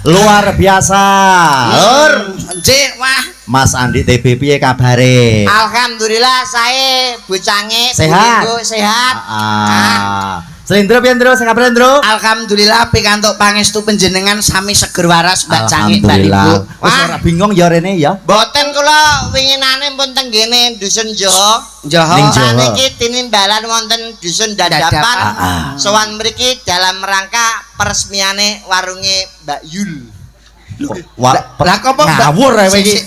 Luar biasa. Lur. Cik, wah. Mas Andi TB piye kabare? Alhamdulillah saya bocange Sehat. Sehat. Slendro piye, Ndro? Sing kabar, Ndro? Alhamdulillah pikantuk pangestu panjenengan sami seger waras Mbak Cange Mbak Ibu. Wis ora bingung ya rene ya. Boten kula winginane pun teng kene dusun Joho. Ning Joho. Saniki tinimbalan wonten dusun Dadapan. Sowan mriki dalam rangka peresmiane warunge Mbak Yul. Lah kok ngawur ae iki.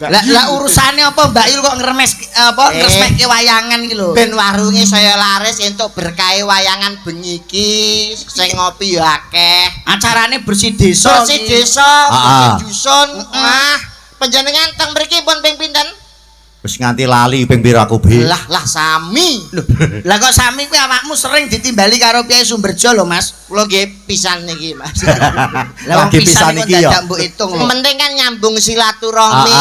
Lah urusane apa Mbak Yul kok ngresmekke wayangan iki lho. Ben warunge saya laris entuk berkah wayangan bengi iki sing ngopi ya akeh. Acarane bersih desa. Bersih desa, bersih dusun. Panjenengan teng mriki pun ping pinten? Wis nganti lali ping pira aku, Bi? Lah sami. Lho. Lah kok sami kuwi awakmu sering ditimbali karo Piye Sumberjo lho, Mas. Kula nggih pisan niki, Mas. Lah wong pisan iki ya. Penting kan nyambung silaturahmi.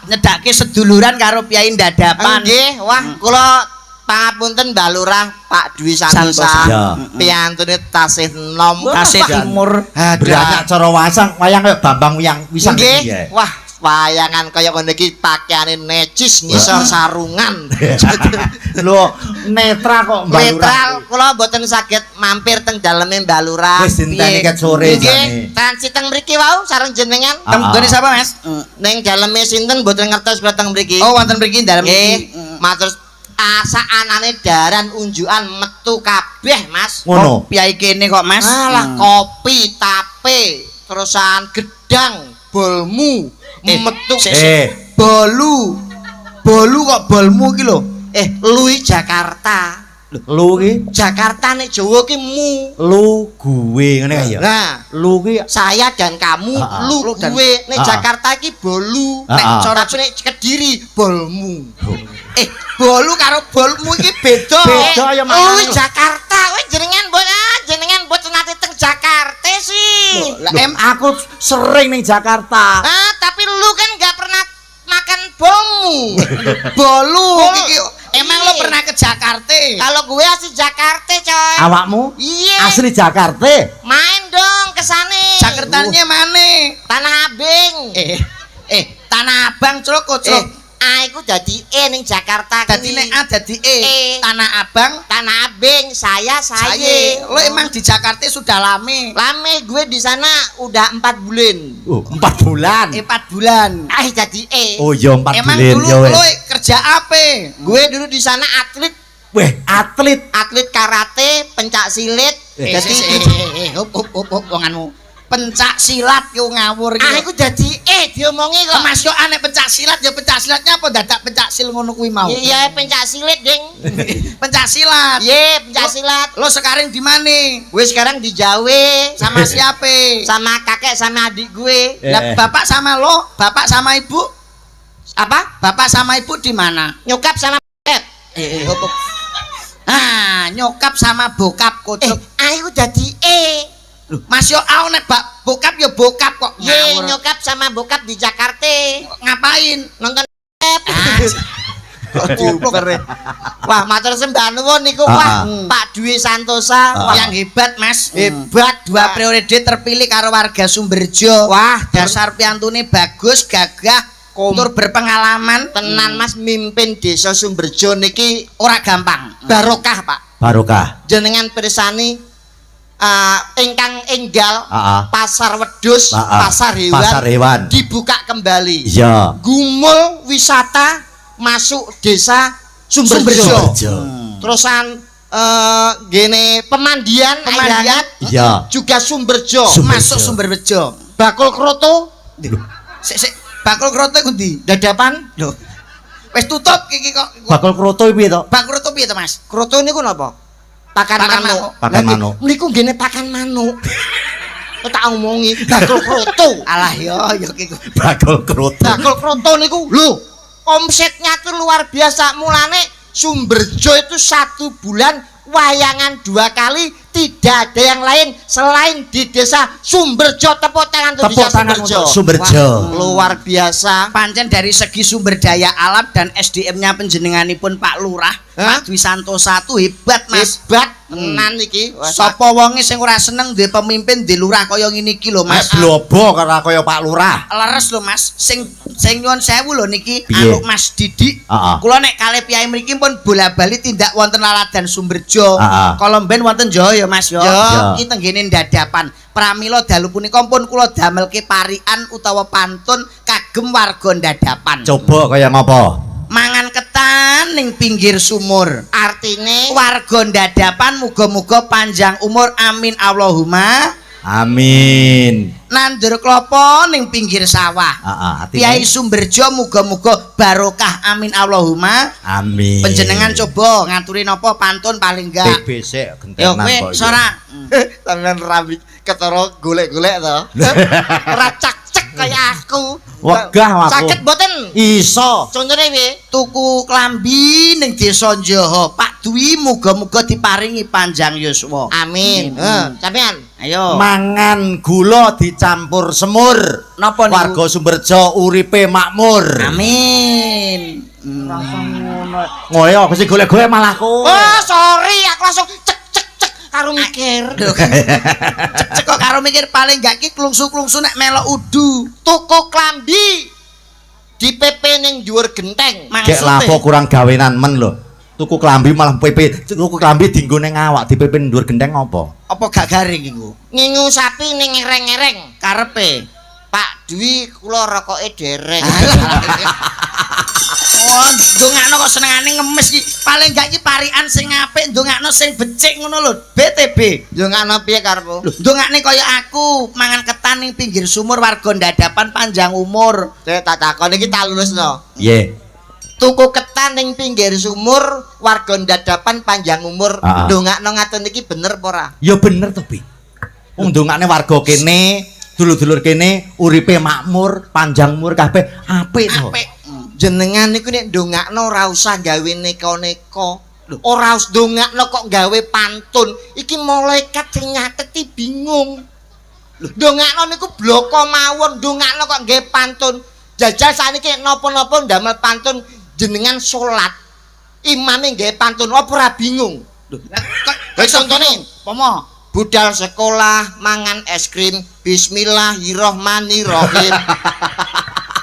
Nyedake seduluran karo Piye Dadapan. Nggih, wah kula pangapunten Mbak Lurah, Pak Dwi Santosa. Piyantune tasih nom, tasih timur. Banyak cara wayang kaya Bambang Wiyang pisan iki. Wah wayangan kaya ngene iki pakaiane necis ngisor sarungan. Lho, netra kok Mbak Lurah. Netral kula mboten saged mampir teng daleme Mbak Lurah. Wis dinteni ket sore jane. Transit teng mriki wau sareng jenengan. Tenggone sapa, Mas? Ning daleme sinten mboten ngertos kula teng mriki. Oh, wonten mriki dalem mriki. Matur anane daran unjukan metu kabeh, Mas. Ngono. Piyai kene kok, Mas. Alah kopi, tape, terusan gedang, bolmu. Metu bolu kok bolmu iki lho lui Jakarta lu ki Jakarta nek Jawa ki mu lu gue ngene ya nah lu ki saya dan kamu lu gue nek Jakarta ki bolu nek cara nek Kediri bolmu bolu karo bolmu iki beda ya makane Jakarta kowe jenengan mbok nate teng Jakarta sih aku sering ning Jakarta tapi lu kan nggak pernah makan bolmu bolu iki emang lo pernah ke Jakarta kalau gue asli Jakarta coy awakmu iya asli Jakarta main dong kesane Jakartanya mana Tanah Abang Tanah Abang celoko aku jadi ning Jakarta dadi nek A dadi Tanah Abang saya lo emang di Jakarta sudah lame gue di sana udah 4 bulan 4 bulan 4 bulan jadi oh iya 4 emang bulan dulu lo kerja apa gue dulu di sana atlet atlet karate pencak silit jadi wonganmu pencak silat yo ngawur iki. Aku dadi diomongi kok. Mas yo aneh pencak silat ya pencak silatnya apa dadak pencak sil ngono kuwi mau. Iya pencak silit, Ding. Pencak silat. Iya, pencak silat. Lo sekarang di mana? Gue sekarang di Jawa. Sama siapa? Sama kakek sama adik gue. Lah bapak sama lo, bapak sama ibu? Apa? Bapak sama ibu di mana? Nyokap sama bokap. Nyokap sama bokap kocok. Aku dadi Mas yo nek bokap ya bokap kok. Ye nyokap sama bokap di Jakarta. Ngapain? Nonton Wah, matur sembah nuwun niku Pak Dwi Santosa yang hebat, Mas. Hebat 2 periode terpilih karo warga Sumberjo. Wah, dasar piantune bagus, gagah, tur berpengalaman. Tenan Mas mimpin desa Sumberjo niki ora gampang. Barokah, Pak. Barokah. Jenengan pirsani ingkang enggal pasar wedhus, pasar hewan dibuka kembali. Iya. Gumul wisata masuk desa Sumberjo. Terusan gene pemandian iya. Juga Sumberjo. Masuk Sumberjo. Bakul kroto. Sik bakul kroto iku ndi? Dadapan. Lho. Wis tutup iki kok. Bakul kroto piye to? Bakul kroto piye to, Mas? Kroto niku napa? Pakan manuk. Pakan manuk. Niku ngene pakan manuk. Tak omongi bakul kroto. Alah yo iku. Bakul kroto. Bakul kroto niku lho, omsetnya tuh luar biasa. Mulane Sumberjo itu 1 bulan wayangan 2 kali tidak ada yang lain selain di desa Sumberjo. Tepuk tangan untuk desa Sumberjo. Luar biasa. Pancen dari segi sumber daya alam dan SDM-nya panjenenganipun Pak Lurah, Pak Dwi Santosa itu hebat Mas. Hebat tenan iki. Sapa wonge sing ora seneng duwe pemimpin di lurah kaya ngene iki lho Mas. Blobo karo kaya Pak Lurah. Leres lho Mas. Sing nyuwun sewu lho niki Piye? anu Mas Didik. Kula nek kalih piyai mriki pun bola-bali tindak wonten Laladan Sumberjo. Kala mben wonten Jaya Mas yo. Iki tenggene ndadapan. Pramila dalu punika pun kula damelke parian utawa pantun kagem warga ndadapan. Coba kaya ngapa? Mangan ketan ning pinggir sumur. Artine Warga ndadapan muga-muga panjang umur amin Allahumma. Amin. Nandur klopo ning pinggir sawah. Kiai Sumberjo muga-muga barokah amin Allahumma. Amin. Panjenengan coba ngaturi napa pantun paling enggak. Besek Yo gentenan kowe sora. sampean rabi ketara golek-golek to. Ora cak-cek kaya aku. Wegah aku. Saged mboten? Iso. Contone piye? Tuku klambi ning desa Njoho. Pak Dwi muga-muga diparingi panjang yuswa. Amin. Sampean Ayo. Mangan gula dicampur semur. Napa niku? Warga Sumberjo uripe makmur. Amin. Rasa ngono. Ngoyo aku sing golek-golek malah kowe. Oh, sorry aku langsung cek karo mikir. Cek kok karo mikir paling gak ki klungsu-klungsu nek melok udu. Tuku klambi di PP ning dhuwur genteng. Gek lapo kurang gawenan men lho. Tuku klambi malah PP, tuku klambi dienggo ning awak di PP ndur gendeng apa? Apa gak garing iku? Ngingu sapi ning ngereng-ngereng. Karepe Pak Dwi kula rokoke dereng. Oh, ndongakno kok senengane ngemis iki. Paling gak iki parian sing apik, ndongakno sing becik ngono lho, BTB. Ndongakno piye karepmu? Ndongakne kaya aku, mangan ketan ning pinggir sumur warga ndadapan panjang umur. Tak takon iki tak lulusno. Nggih. Tuku ketan ning pinggir sumur warga ndadapan panjang umur. Ndongakno ngaten iki bener apa ora? Ya bener to, Bi. Wong ndongakne warga kene, dulur-dulur kene uripe makmur, panjang umur kabeh apik to. Apik. Jenengan niku nek ndongakno ora usah gawe neka-neka. Ora usah ndongakno kok gawe pantun. Iki malaikat sing nyateti bingung. Ndongakno niku bloko mawon, ndongakno kok gawe pantun. Jajal saniki napa-napa ndamel pantun jenengan salat. Imame gawe pantun apa ora bingung? Kok contone Pomo budal sekolah mangan es krim bismillahirrahmanirrahim.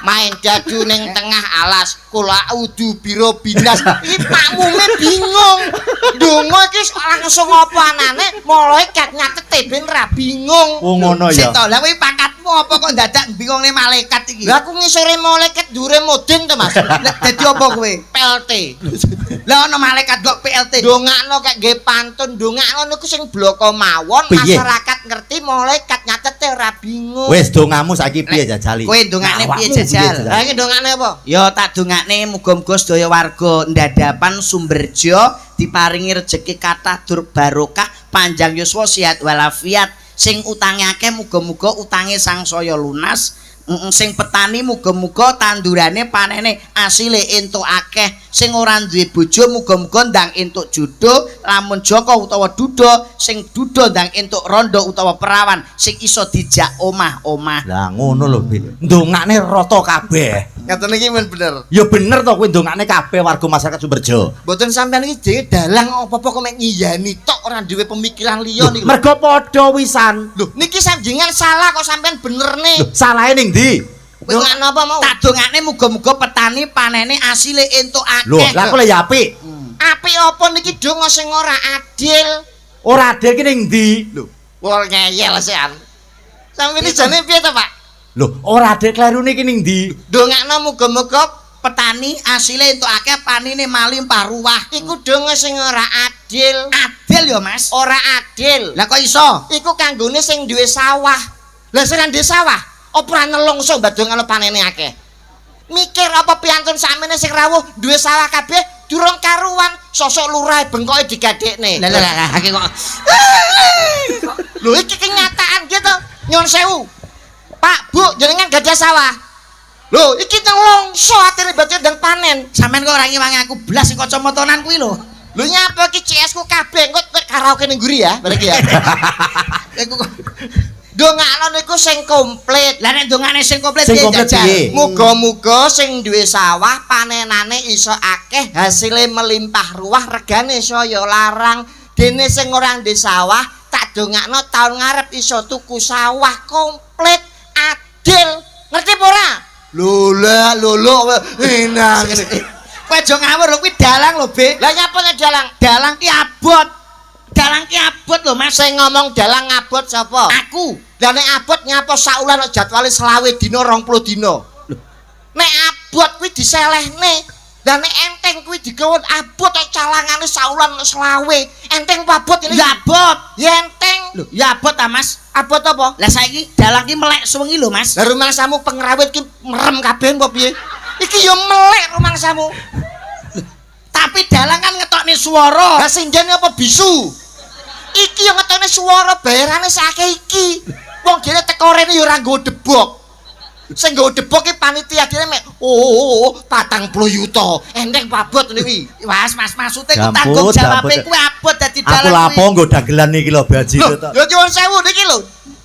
Main dadu ning tengah alas kula udu biro binas. Iki makmume bingung. Donga iki langsung apa anane malaikat nyatete ben ra bingung. Oh ngono ya. Sik to, lha kuwi pangkatmu apa kok dadak bingungne malaikat iki? Lah aku ngisore malaikat dure mudin to Mas. Lah dadi apa kowe? PLT. Lah ono malaikat kok PLT. Dongakno kek nggih pantun, dongakno niku sing bloko mawon Piye? masyarakat ngerti malaikat nyatete ora bingung. Wis dongamu saiki piye jajali? Kowe ndongakne piye Awakmu jajal? Lah iki dongakne apa? Ya tak dongakne muga-muga sedaya warga ndadapan Sumberjo diparingi rejeki kathah dur barokah panjang yuswa sehat walafiat sing utange akeh muga-muga utange sangsaya lunas. Sing petani muga-muga tandurane panene asile entuk akeh sing ora duwe bojo muga-muga ndang entuk jodoh lamun Joko utawa Duda sing Duda ndang entuk rondo utawa perawan sing iso dijak omah-omah. Lah ngono lho, Bi. Ndongakne rata kabeh. Ngaten iki men bener. Ya bener to kowe ndongakne kabeh warga masyarakat Sumberjo. Mboten sampean iki dhewe dalang apa-apa kok mek ngiyani tok ora duwe pemikiran liya niku. Mergo padha wisan. Lho, niki samjengan salah kok sampean benerne. Salahe ning ndi? Dongakno apa mau? Tak dongakne muga-muga petani panene asile entuk Lho, akeh. lah kok lha ya apik. Apik apa niki donga sing ora adil? Ora adil ki ning ndi? Lho, wol ngeyel sean. Sampeyan iki jane piye to, Pak? Lho, ora adil klerune ki ning ndi? Dongakno muga-muga Petani asile entuk akeh panine malimpah ruwah. iku donga sing ora adil. Adil ya, Mas. Ora adil. Lah kok iso? Iku kanggone sing duwe sawah. Lah sing duwe sawah, apa ora nelongso mbadongano panene akeh? Mikir apa piantun sakmene sing rawuh duwe sawah kabeh durung karuan, sosok lurah bengkoke digadekne. Lah akeh kok. Lho iki kenyataan gitu. Nyuwun sewu. Pak, Bu, jenengan gadah sawah. Lho, iki nelongso atine badhe ndang panen. Sampeyan kok ora ngewangi aku blas sing kacamatanan kuwi lho. Lho nyapa iki CS ku kabeh engko karaoke ning nguri ya, bareng ya. Iku dongakno niku sing komplit. Lah nek dongane sing komplit piye? Muga-muga sing duwe sawah panenane iso akeh, hasile melimpah ruah, regane saya larang. Dene sing ora ndek sawah tak dongakno taun ngarep iso tuku sawah komplit, adil. Ngerti apa ora? Lolo enak. Kowe aja ngawur lho kuwi dalang lho, Be. Lah nyapa nek dalang? Dalang ki abot. Dalang ki abot lho, Mas. Sing ngomong dalang abot sapa? Aku. Lah nek abot nyapa saulan kok jadwale 20 dina 20 dina. Nek abot kuwi diselehne. Lah nek enteng kuwi digawon abot kok calangane saulan 20. Enteng apa abot ini? Ya abot. Ya enteng. Lho, ya abot ta, Mas. Abot apa? Lah saiki dalang ki melek suwengi lho, Mas. Lah rumangsamu pengrawit ki merem kabeh apa piye? Iki yo melek rumangsamu. Tapi dalang kan ngetokne swara. Lah sinden apa bisu? Iki yo ngetokne swara bayarane sakake iki. Wong dene teko rene yo ora nggo debok. Sing nggo debok ki panitia dene mek 40 juta. Enteng pabot niki. Mas maksude ku tanggung jawabe kuwi abot dadi dalang. Aku lapo nggo dagelan iki lho Baji to. Yo nyuwun sewu niki lho.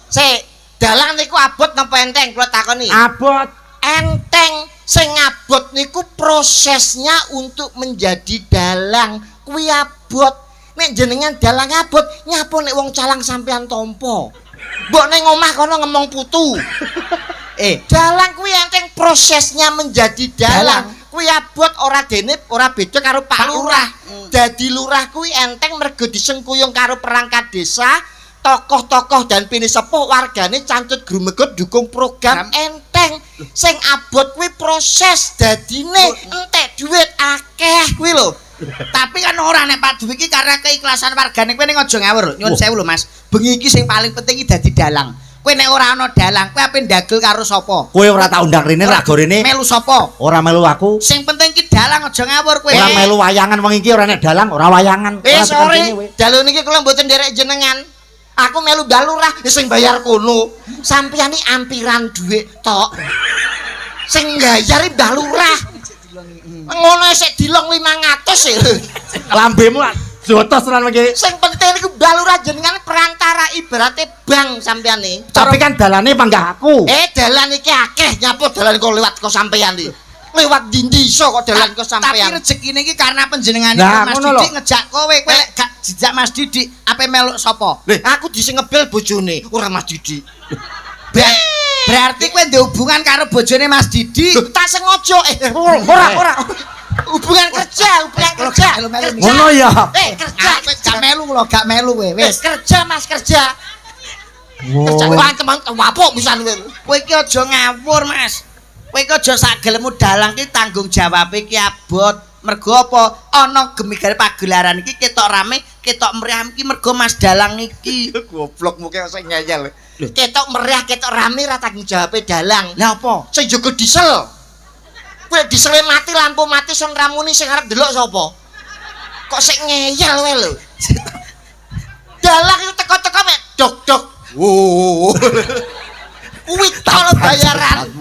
Sik, dalang niku abot napa enteng kula takoni? Abot. Enteng. Sing abot niku prosesnya untuk menjadi dalang kuwi abot. Nek jenengan dalang abot nyapa nek wong calang sampean tampa. Mbok ning omah kono ngomong putu. Dalang kuwi enteng prosesnya menjadi dalang. Kuwi abot ora dene ora beda karo Pak Lurah. Dadi lurah kuwi enteng mergo disengkuyung karo perangkat desa. Tokoh-tokoh dan pini sepuh wargane cantut grumegot dukung program enteng. Sing abot kuwi proses dadine entek duit akeh kuwi lho. Tapi kan ora nek Pak Duwi iki karena keikhlasan wargane kowe ning aja ngawur. Nyuwun sewu lho Mas. Bengi iki sing paling penting iki dadi dalang. Kowe nek ora ana dalang kowe ape ndagel karo sapa? Kowe ora tak undang rene ra gorene. Melu sapa? Ora melu aku. Sing penting iki dalang aja ngawur kowe. Ora melu wayangan wong iki ora nek dalang ora wayangan. Sore dalu niki kula mboten nderek jenengan. Aku melu Mbah Lurah sing bayar kono. Sampeyan iki ampiran dhuwit tok. Sing mbayari Mbah Lurah. Ngono sik dilong 500 e. Lambemu jotos tenan iki. Sing penting niku Mbah Lurah jenengan perantara ibarate bank sampeyan iki. Tapi kan dalane panggah aku. Dalan iki akeh nyapa dalan kok liwat kok sampeyan iki. Lewat dindi iso kok dalan kok sampeyan. Tapi rezekine iki karena panjenengane Nah, Mas ngono Didik ngejak kowe lek gak jejak Mas Didik ape meluk sapa? Aku disengebel bojone ora Mas Didik. Berarti kowe ndek hubungan karo bojone Mas Didik. Lho, tak sengaja ora. Hubungan kerja. Ngono ya. Kerja. Gak melu lho, gak melu kowe. Wis Kerja Mas kerja. Kerja teman wapuk pisan kowe. Kowe iki aja ngawur, Mas. Kowe iki aja sak gelemmu dalang iki tanggung jawabe iki abot. Mergo apa? Ana gemigare pagelaran iki ketok rame, ketok meriah iki mergo Mas Dalang iki. Goblok muke sing ngeyel. Ketok meriah, ketok rame ra tanggung jawabe dalang. Lah apa? Sing jaga diesel. Kowe diesel mati, lampu mati son ramuni sing arep delok sapa? Kok sik ngeyel wae lho. Dalang itu teko-teko mek dok-dok. Wo. Kuwi tol bayaran.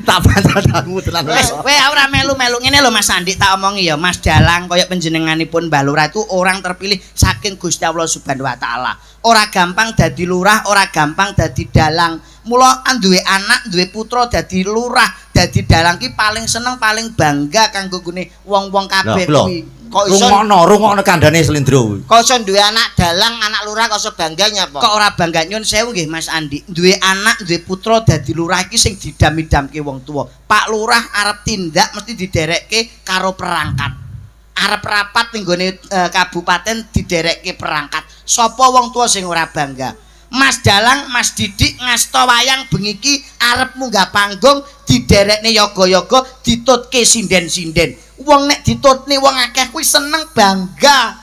Tak bantahmu tenan. Wes, kowe ora melu-melu ngene lho Mas Andi tak omongi ya, Mas Dalang kaya panjenenganipun Mbah Lurah itu orang terpilih saking Gusti Allah Subhanahu wa taala. Ora gampang dadi lurah, ora gampang dadi dalang. Mula duwe anak, duwe putra dadi lurah, dadi dalang ki paling seneng, paling bangga kanggo gune wong-wong kabeh kuwi. Kok iso rungokno kandhane Slendro. Kok iso duwe anak dalang, anak lurah kok iso bangga nyapa? Kok ora bangga nyun sewu nggih Mas Andi. Duwe anak, duwe putra dadi lurah iki sing didam-idamke wong tuwa. Pak Lurah arep tindak mesti diderekke karo perangkat. Arep rapat ning gone kabupaten diderekke perangkat. Sapa wong tuwa sing ora bangga? Mas Dalang, Mas Didik ngasta wayang bengi iki arep munggah panggung diderekne yoga-yoga ditutke sinden-sinden. Wong nek ditutne wong akeh kuwi seneng bangga.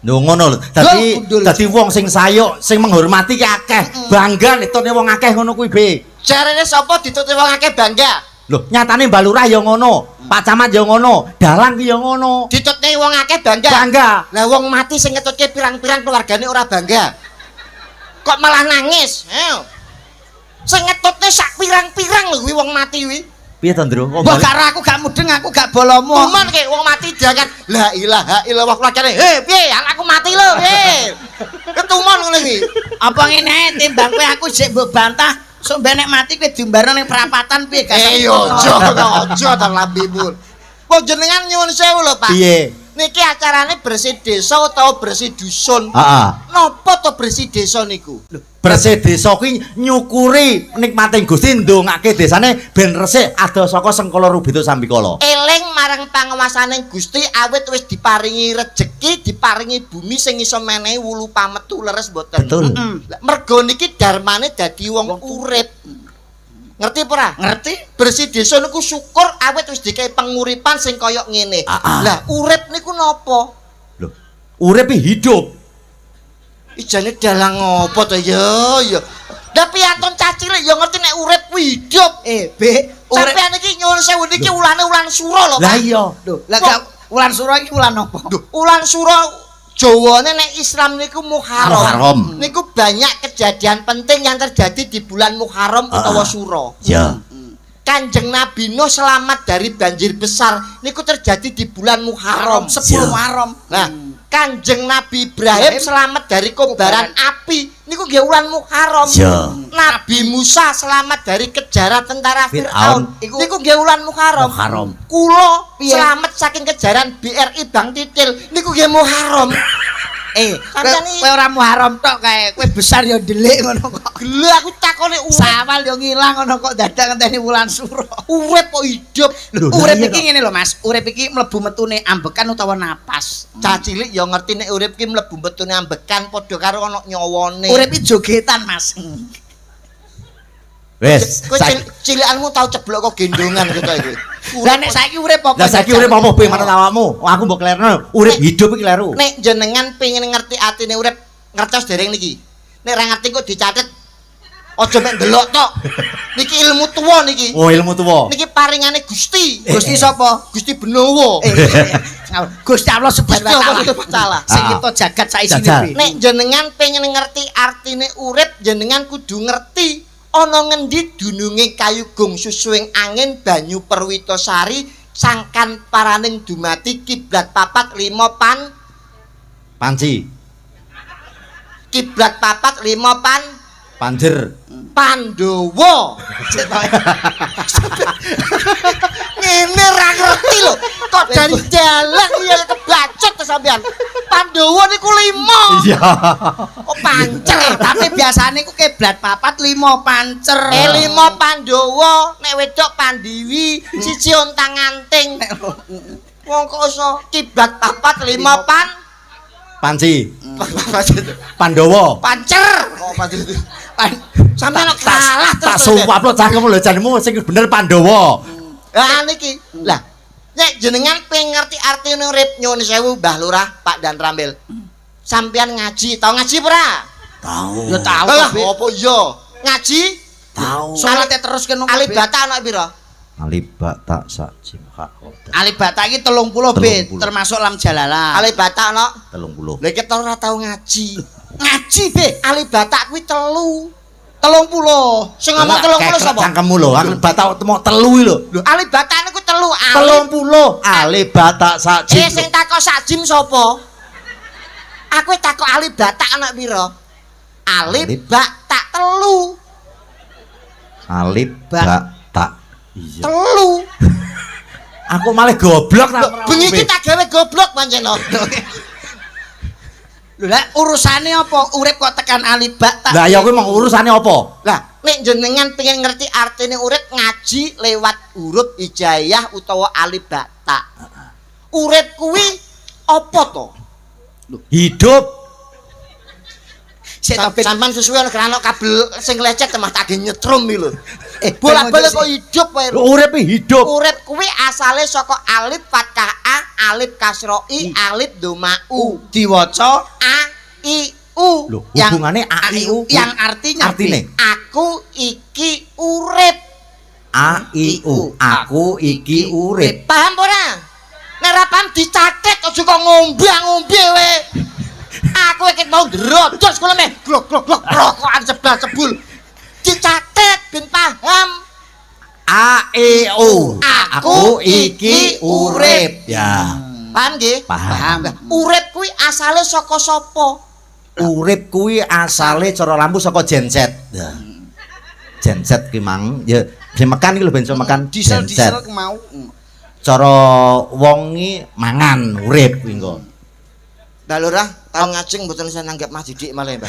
Lho ngono lho. Dadi wong sing sayuk, sing menghormati ki akeh. Bangga ditutne wong akeh ngono kuwi, Be. Jarene sapa ditutne wong akeh bangga? Lho, nyatane Mbah Lurah ya ngono, Pak Camat ya ngono, dalang ki ya ngono. Ditutne wong akeh bangga. Bangga. Lah wong mati sing ngetutke pirang-pirang keluargane ora bangga. Kok malah nangis? Ayo. Sing ngetutne sak pirang-pirang lho kuwi wong mati kuwi. Piye to, Ndro? Mbah karo aku gak mudeng, aku gak bolomu. Tuman ki wong mati diangkat la ilaha illallah keluargane. He piye anakku mati lho piye. Ketuman ngene iki. Apa ngene ae timbang kowe aku sik mbok bantah sok mbek nek mati kowe diumbarno ning perapatan piye gak. Aja ta lambimu. Kok jenengan nyuwun sewu lho Pak. Piye? Niki acarane bersih desa utawa bersih dusun. Heeh. Napa to bersih desa niku? Bersih desa kuwi nyukuri nikmating Gusti ndongake desane ben resik ada saka sengkala rubito sambikala. Eling marang panguwasaning Gusti awit wis diparingi rejeki, diparingi bumi sing iso menehi wulu pametu leres mboten. Betul. Mergo niki darmane dadi wong urip. Ngerti apa ora? Ngerti? Bersih desa niku syukur awit wis dikai penguripan sing kaya ngene. Lah urip niku napa? Lho, urip hidup. Ijane dalang apa to ya? Lah piantun cacilik ya ngerti nek urip kuwi hidup. Be, urip Sampeyan iki nyuwun sewu niki ulane ulan sura lho, Pak. Lah iya. lho, lah gak wulan sura iki wulan apa? Ulan sura Jawane nek Islam niku Muharram. Muharram. Niku banyak kejadian penting yang terjadi di bulan Muharram utawa Suro. Ya. Kanjeng Nabi Nuh selamat dari banjir besar niku terjadi di bulan Muharram 10 Ya. Muharram. Nah, Kanjeng Nabi Ibrahim selamat dari kobaran api niku nggih wulan Muharram. Ya. Nabi Musa selamat dari kejaran tentara Firaun Firaun. niku nggih wulan Muharram. Muharram. Kula Piye? selamat saking kejaran BRI Bang Titil niku nggih Muharram. Kowe ora Muharram tok kae, kowe besar ya ndelik ngono kok. Gila aku takone urip. Sawal yo ngilang ngono kok dadak ngenteni wulan sura. Urip kok hidup. Lho, Urip iya iki kok. ngene lho Mas, urip iki mlebu metune ambekan utawa napas. Cacilik ya ngerti nek urip ki mlebu metune ambekan padha karo ana nyawane. Urip iki jogetan Mas. Wes, kowe cilikanmu tau ceblok kok gendongan gitu iki. Lah nek saiki urip apa? lah saiki urip apa be manut awakmu? Aku mbok klerno, urip hidup iki kleru. Nek jenengan pengen ngerti atine urip ngertos dereng niki. Nek ra ngerti kok dicatet. Aja mek ndelok tok. Niki ilmu tuwa niki. Oh, ilmu tuwa. Niki paringane Gusti. Gusti sapa? Gusti Benowo. Gusti Allah Subhanahu wa Gusti Allah taala. Taala. Sing kita jagat saisine Jagat. kuwi. Nek jenengan pengen ngerti artine urip, jenengan kudu ngerti ana ngendi dununge kayugung susuing angin banyu perwitasari sangkan paraning dumati kiblat papat 5 Panci, kiblat papat 5 panjer. Pandhawa. Ngene ra ngerti lho. Kok dari dalan ya kebacot to sampean. Pandhawa niku 5. Iya. Oh pancer. Tapi biasane ku kiblat papat 5 pancer. 5 Pandhawa, nek wedok Pandiwi, siji ontang-anting. Wong kok iso kiblat papat 5 Panci. Pandowo. pancer. Kok pancer. Sampeyan kalah Tak sumpah cangkemmu lho janemu sing bener Pandowo. Lah niki. Lah nek jenengan pengen ngerti artine urip nyuwun sewu Mbah Lurah, Pak Dan Rambil. Sampeyan ngaji, tau ngaji ora? Tahu. Ya tahu Lah Be. apa iya? Ngaji? Tahu. Salate terus kene Alibata ana pira? Alibata sak jimha khoda. Alibata iki 30 Be, 30. termasuk lam jalalah. Alibata ana 30. lha iki ora tau ngaji. Ngaji Be, Alibata kuwi 30. Sing ngomong 30 sapa? Cangkemmu lho, Alibata mau telu lho. Alibata niku 3. 30. Alibata sak jim. Sing takok sak jim sapa? Aku takok Alibata ana pira? Alibata 3. Alibata. Iya. 3. Aku malah goblok ta. Bengi iki tak gawe goblok pancen lho. Lho lah urusane apa? Urip kok tekan Alibata. Lah ya kuwi mau urusane apa? Lah, nek jenengan pengen ngerti artine urip ngaji lewat huruf hijaiyah utawa alibata. Urip kuwi apa to? Hidup. Sik to Ben. Sampeyan sesuai ana kerana kabel sing lecet temah tak nyetrum iki lho. Bolak-balik kok hidup wae. Lho urip hidup. Urip kuwi asale saka alif fathah a, alif kasra i, alif doma u. Diwaca A I U. Lho hubungane A I U yang artinya artine Aku iki urip. A I U. Aku iki urip. Paham ora? Nek ra paham dicatet aja kok ngombe-ngombe we. Aku iki mau ndrodos kula meh glok rokokan sebelah cebul. Dicatet ben paham. A E O. Aku iki urip. Ya. Paham nggih? Paham. Urip kuwi asale saka sapa? Urip kuwi asale cara lampu saka genset. Ya. Genset ki mang ya ben mekan iki lho ben iso mekan diesel genset. mau. Cara wong iki mangan urip kuwi engko. Lah lurah, tahun ngajeng mboten iso nanggap Mas Didik malah, Mbah.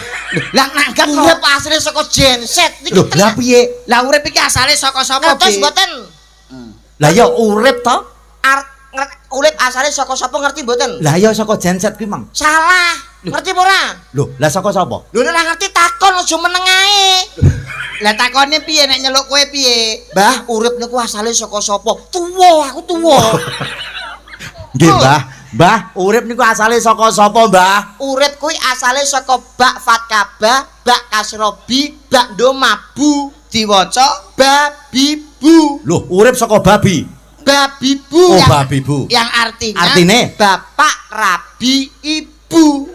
Lah nanggap Urip asale saka genset niki. Lho, lah piye? Lah urip iki asale saka sapa, Ngertos Bi? mboten? Lah ya urip to? Urip asale saka sapa ngerti mboten? Lah ya saka genset kuwi mang. Salah. Ngerti apa ora? Lho, lah saka sapa? Lho nek ngerti takon aja meneng ae. Lah takone piye nek nyeluk kowe piye? Mbah, urip niku asale saka sapa? Tuwa, aku tuwa. Nggih, Mbah. Mbah, urip niku asale saka sapa, Mbah? Urip kuwi asale saka bak fatkabah, bak kasrobi, bak ndo mabu, Diwaca babibu. Loh, urip saka babi. Babibu Oh, yang, babibu. yang artinya Artine? bapak, rabi, ibu.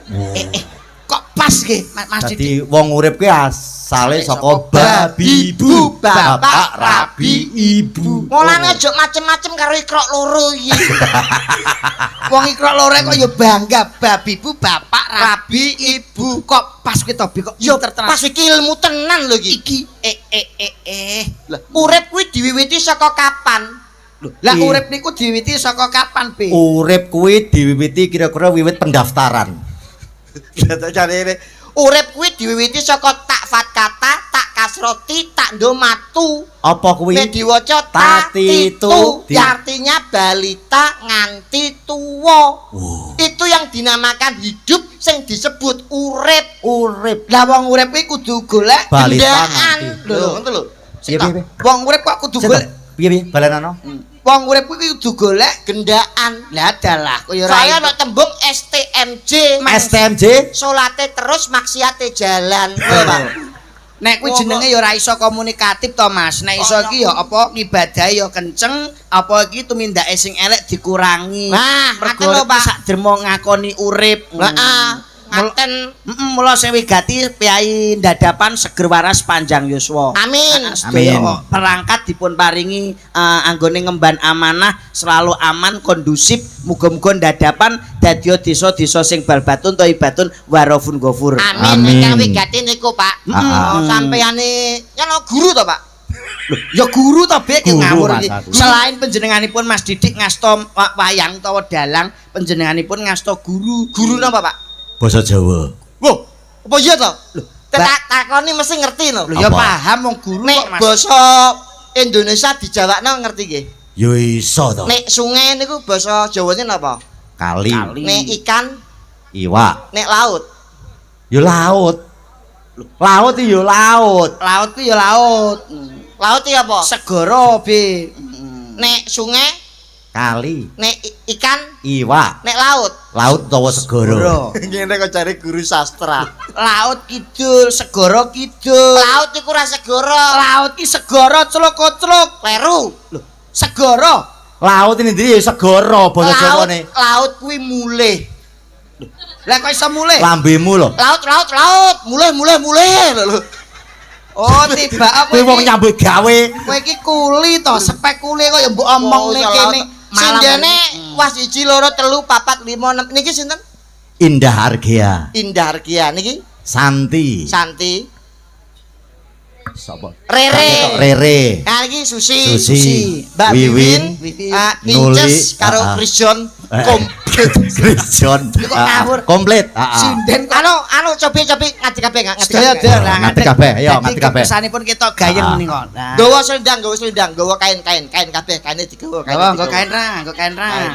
Kok pas nggih, Mas Didik? Dadi wong urip kuwi asale saka babi ibu, bapak, rabi, ibu. Mulane aja macem-macem karo ikrok loro iki. Wong ikrok lore kok ya bangga babi bu bapak rabi ibu kok pas kuwi to Bi kok Yo pinter tenan. pas iki ilmu tenan lho iki. Lah, urip kuwi diwiwiti saka kapan? Lah Iya. urip niku diwiwiti saka kapan, Bi? Urip kuwi diwiwiti kira-kira wiwit pendaftaran. Urip kuwi diwiwiti saka tak fatkata, tak kasroti, tak ndo matu. Apa kuwi? Nek diwaca Tatitu. tatitu, artinya balita nganti tuwa. Itu yang dinamakan hidup sing disebut urip. Urip. Lah wong urip kuwi kudu golek Balita Gendaan. nganti. Lho, ngono lho. Piye piye? wong urip kok kudu golek Piye balenano? wong urip kuwi kudu golek Gendaan. lah dalah kaya ora Saya nek tembung STMJ. STMJ? Salate terus maksiate jalan. Lho, Pak. nek kuwi jenenge ya ora iso komunikatif to Mas nek iso iki ya apa ngibadahi ya kenceng apa iki tumindake sing elek dikurangi Nah, mergo ngoten lho, Pak. sak dermo ngakoni urip Heeh. Ngaten. mula sing wigati piyai ndadapan seger waras panjang yuswa. Amin. Sedaya Amin. perangkat dipun paringi anggone ngemban amanah selalu aman kondusif muga-muga ndadapan dadya desa-desa sing balbatun thaibatun warafun ghafur. Amin. Amin. Ingkang wigati niku, Pak. Heeh. Sampeyane kan guru to, Pak. Ya guru to Bek Guru, ngawur Mas, iki. aku. Selain panjenenganipun Mas Didik ngasta wayang utawa dalang, panjenenganipun ngasta guru. Guru napa, Pak? Basa Jawa. Wah, apa iya to? Lho, takoni mesti ngerti no. Lho ya Apa? paham wong guru kok Nek Mas. basa Indonesia dijawabno ngerti nggih. Ya iso to. Nek sungai niku basa Jawane napa? Kali, Nek ikan, iwak. nek laut. Ya laut. Laut iki ya laut. Laut ku ya laut. Laut iki apa? Segara Be. Nek sungai, Kali, nek ikan, iwak. nek laut. Laut utawa segara. Ngene kok cari guru sastra. Laut kidul, segara kidul. Laut iku ora segara, Laut ki segara celuk-celuk. kleru. Lho, segara. Laut ini ndi segara basa Jawane. Laut kuwi mulih. Lah kok iso mulih? Lambemu lho. Laut, mulih lho. Oh, tiba apa Kowe wong iki? nyambut gawe. Kowe iki kuli to, spek kuli kok ya mbok omongne kene. Sindene was 1 2 3 4 5 6 niki sinten? Indah Argea. Indah Argia niki Santi. Santi, Sapa? Rere. Rere. Nah iki Susi, Susi. Mbak Wiwin. Wiwin, Nuli. Inces karo Krisjon komplit. Christian. Kok ngawur? Komplit. Sinden kok Anu cobi ngaji kabeh ngaji sedaya kabeh. dhewe lah Ngerti kabeh, ayo, ngerti kabeh. Kesanipun kita gayeng muni kok. Nah. Gawa selendang, gawa kain kabeh, kaine digawa, Gawa nggo kain ra.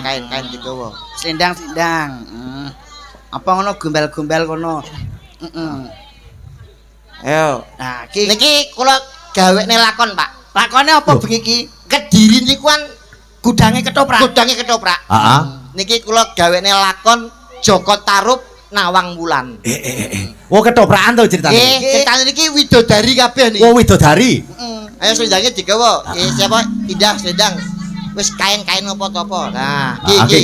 kain digawa. Selendang. Apa ngono gombel-gombel kono. Heeh. Ayo. Nah, iki Niki kula gawene lakon, Pak. lakone apa bengi iki? Kediri niku kan Gudange ketoprak. godange ketoprak. Heeh. Niki kula gawene lakon Joko Tarub Nawang Wulan. Oh ketoprak to ceritane. Nggih, ceritane niki widodari kabeh niki. Oh widodari. Ayo selendangnya digawa. Siapa? Indah selendang. Wis kain-kain apa-apa. Nah, Oke.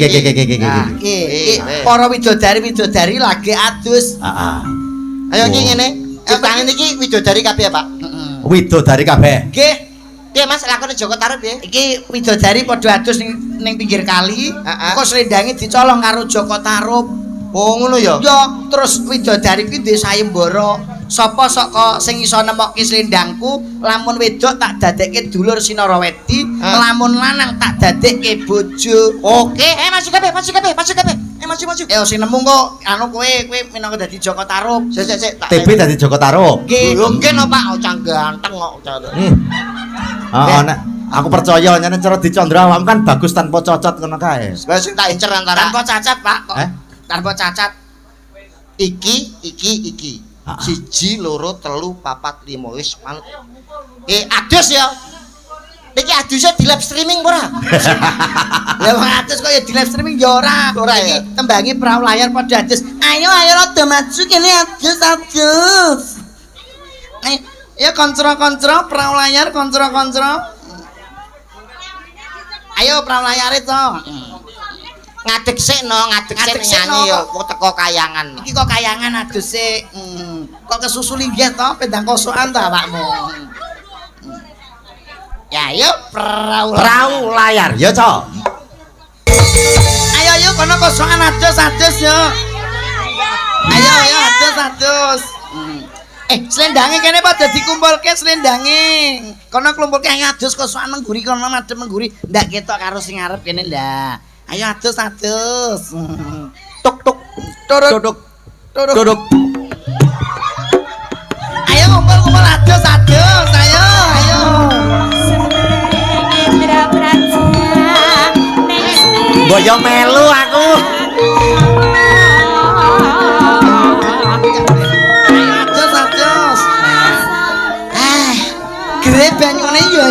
Nah, iki para widodari lagi adus. Heeh. Ayo iki ngene. Ceritane niki widodari kabeh, Pak. Widodari kabeh. Nggih, Piye Mas lakone Joko Tarub piye? Iki widodari padha adus ning pinggir kali. Kok slendange dicolong karo Joko Tarub. Oh ngono ya. Ya, terus widodari kuwi duwe sayembara. Sapa saka sing iso nemokke slendangku, lamun wedok tak dadekke dulur Sinaraweti, lamun lanang tak dadekke bojo. Oke, maju kabeh. Maju. Sing nemu kok anu kowe minangka dadi Joko Tarub. Sik. TB dadi Joko Tarub. Nggih no Pak, cang ganteng kok. Heeh, nek aku percaya nyene cara dicandra awakmu kan bagus tanpa cocot ngono kae. Wes sing tak incer antara Tanpa cacat, Pak, kok. Tanpa cacat. Iki. 1 2 3 4 5 wis manut. Adus ya. Iki adusnya di live streaming ora? Lah wong adus kok ya di live streaming ya ora. Ora ya. Iki tembangi perahu layar padha adus. Ayo rada maju kene adus. Ayo kontro perahu layar kontro. Ayo perahu layar itu. Ngadeg sik nyanyi ya teko kayangan. Iki kok kayangan adus sik. Kok kesusu linggih to pendang kosokan to awakmu. Ya ayo Perahu layar ya, Cok. Ayo kono kosokan adus yo. Ayo adus. Slendange kene padha dikumpulke slendange. Kono klumpulke ayo adus kosokan mengguri kono madhep mengguri. Ndak ketok karo sing ngarep kene ndak. Ayo adus. Tuk. Duduk. Ayo ngumpul adus. Ayo. Mbok yo melu aku. Adus. Gere banyune yo.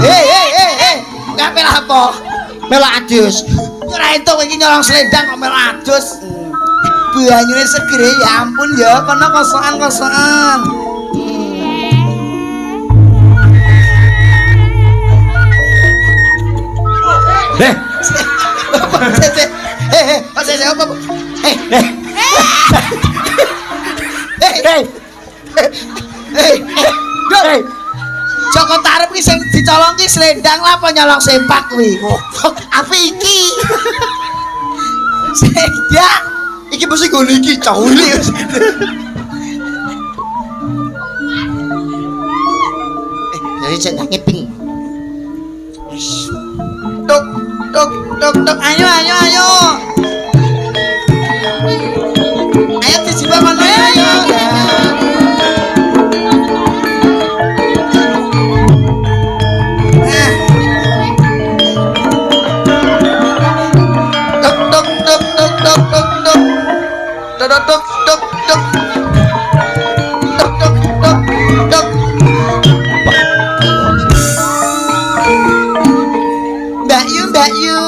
Hei, ngapel apa? Melo adus. Ora entuk iki nyolong slendang kok melu adus. Banyune segere ya ampun ya, kono kosokan. Joko Tarub ki sing dicolong ki slendang lah apa nyolong sempak kuwi? Apa iki? Slendang. Iki mesti ngene iki cauli. Jadi sendange ping. Tuk. Ayo. Ayo dijibak kono ayo. Mbak Yu.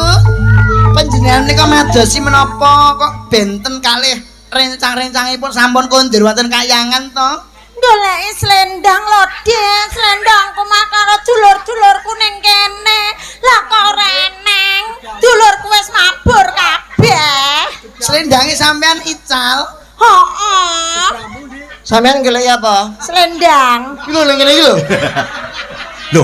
Panjenengan nika madosi menapa kok benten kalih rencang-rencangipun sampun kondur wonten kayangan to? Goleki slendang lho, Dik. Slendangku mah karo dulur-dulurku ning kene. Lah kok ora eneng. Dulurku wis mabur kabeh. Slendange sampean ical. Heeh. Sampeyan golek apa? Slendang. Iki lho ngene iki lho. Lho,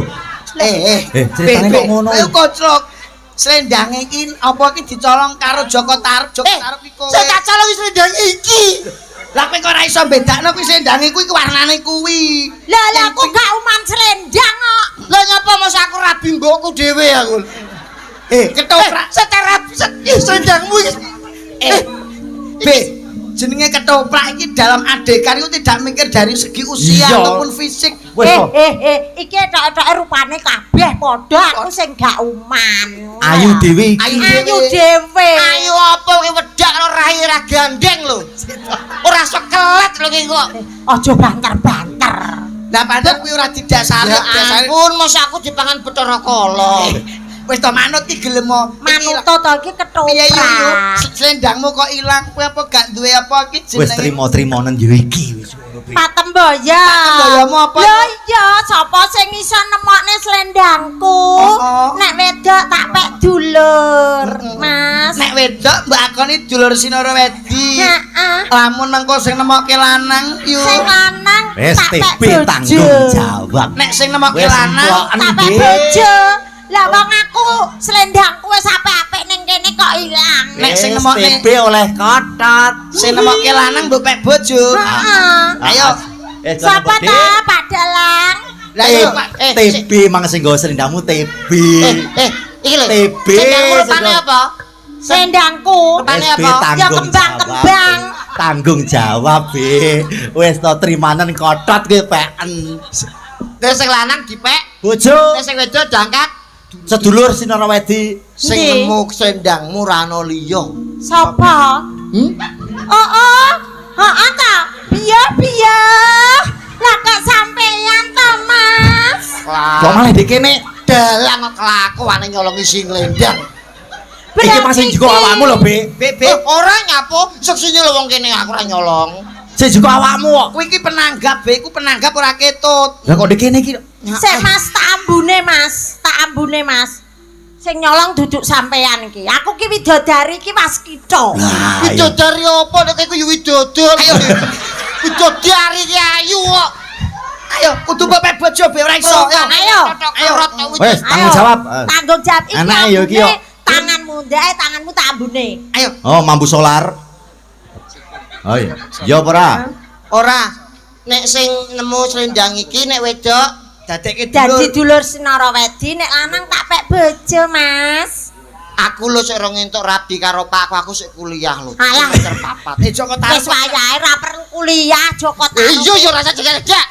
Ceritane kok ngono. Ayo kocrok. Slendange iki apa iki dicolong karo Joko Tarub. Joko Tarub iki kowe. Saya tak colong slendang iki. Lah kowe kok ora iso bedakno kuwi slendange kuwi warnane kuwi. Lah aku gak uman slendang kok. Lah nyapa mos aku rabi mbokku dhewe aku. Ketoprak Secara slendangmu iki. B. Jenenge ketoprak iki dalam adegan itu tidak mikir dari segi usia ataupun fisik. Iki etok-etok rupane kabeh padha, aku sing gak uman. ayu dhewe iki. Ayu dhewe. Ayo apa kowe wedak karo rai ra gandeng lho. Ora sok kelet lho iki kok. Aja banter-banter. Lah padahal kuwi ora didasari. Ya ampun, mos aku dipangan Bathara Kala. Wis to manut ki gelem mo. Manut to iki Piye yo ketoprak. slendangmu kok ilang kowe apa gak duwe apa iki jenenge? Wis trimo-trimonen yo iki wis ngono kuwi. Patemboya. Patemboyamu apa? Lho iya, sapa sing iso nemokne slendangku? Nek wedok tak pek dulur, Mas. Nek wedok mbak akoni dulur Sinaraweti. Nek Lamun mengko sing nemokke lanang yo. Sing lanang Wis tak pek TB tanggung jawab. Nek sing nemokke Wis lanang emploken, tak pek Dik. bojo. Lah wong aku slendangku wis apik-apik ning kene kok ilang. Nek sing Wis nemokke TB oleh kotot. sing nemokke lanang mbok pek bojo. Heeh. Ayo. Sapa ta Pak Dalang? Lah yo Pak. TB mang sing nggo selendangmu TB. Iki lho. TB. Sendangmu rupane apa? Sendangku. Rupane SB apa? Ya tanggung kembang-kembang. jawab. Tanggung jawab, Be. Wis to trimanen kotot ki peken. Nek sing lanang dipek, Bojo nek sing wedok diangkat. sedulur Sinara Wedi. Sing Ndi? nemu sendangmu ra ono liya. Sapa? Oh, heeh ta. Biya. Lah kok sampeyan to, Mas? Kok malah di kene? Dalang kok kelakuane nyolongi sing lendang. Iki masih juga awakmu lho, Be. Ora nyapo, seksine lho wong kene aku ora nyolong. Sing juga awakmu kok. Kuwi iki penanggap, Be, iku penanggap ora ketut. Lah kok di kene iki? Sik Mas, tak ambune Mas. Sing nyolong duduk sampeyan iki. Aku ki widodari ki waskita. Lah, iya. Widodari apa nek iku yo widodol. Ayo. Widodari ki ayu kok. Ayo, kudu mbok bojo be ora iso. Ayo. Wes, tanggung jawab. Tanggung jawab iki. Anake yo iki yo. Tanganmu ndae, tanganmu tak ambune. Ayo. Oh, mampu solar. Oh iya. Ya apa ora? Ora. Nek sing nemu selendang iki nek wedok Dadekke Dadi dulur. dulur Sinara Wedi, nek lanang tak pek bojo, Mas. aku lho sik rong entuk rabi karo pakku, aku sik kuliah lho. Alah. Semester 4. Joko Wis taruh. wayahe ra perlu kuliah, Joko taruh. Iya yo rasa jegak-jegak.